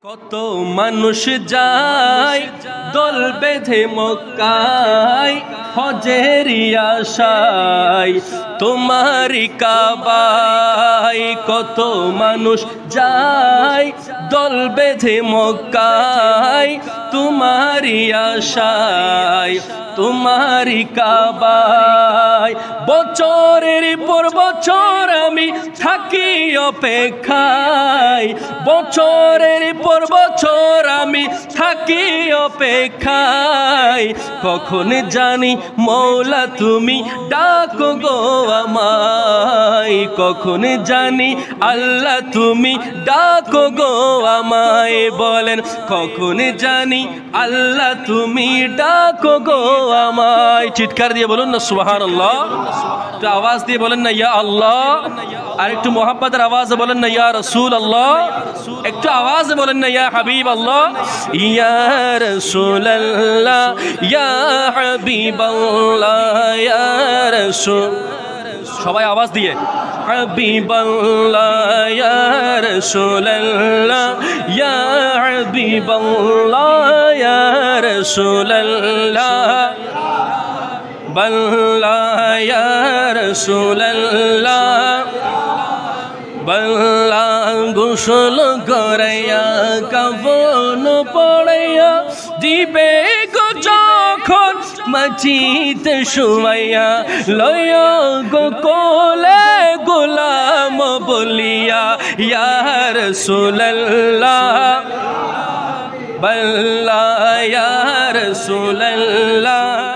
কত মানুষ যায় দল বেঁধে মক্কায় হজের আশায় তোমারি কাবায়। কত মানুষ যায় দল বেঁধে মক্কায় তোমারি আশায় তোমারি কাবায়। বছরের পর বছর আমি থাকি অপেক্ষায়, বছরের পর বছর আমি থাকি অপেক্ষায়। কখন জানি মৌলা তুমি ডাকো গো আমায়, কখন জানি আল্লাহ তুমি ডাকো গো আমায়। বলেন কখন জানি আল্লাহ তুমি ডাকো গো আমায়। চিৎকার দিয়ে বলুন না সুবহানাল্লাহ, একটু আওয়াজ দিয়ে বলেন না ইয়া আল্লাহ, আর একটু মোহাব্বতের আওয়াজে বলেন না ইয়া রাসূল আল্লাহ, একটু আওয়াজে বলেন না ইয়া হাবিব আল্লাহ। ইয়া রাসূল আল্লাহ ইয়া হাবিব আল্লাহ ইয়া রাসূল, সবাই আওয়াজ দিয়ে হাবিব আল্লাহ ইয়া রাসূল আল্লাহ ইয়া হাবিব আল্লাহ ইয়া রাসূল আল্লাহ বল্লা ইয়া রাসূল আল্লাহ বল্লা। গোসল করাইয়া কাফন পড়াইয়া দিবে গো যখন মাটিতে শুয়াইয়া, লয়া গো কোলে গোলাম বলিয়া ইয়া রাসূল আল্লাহ বল্লা ইয়া রাসূল আল্লাহ।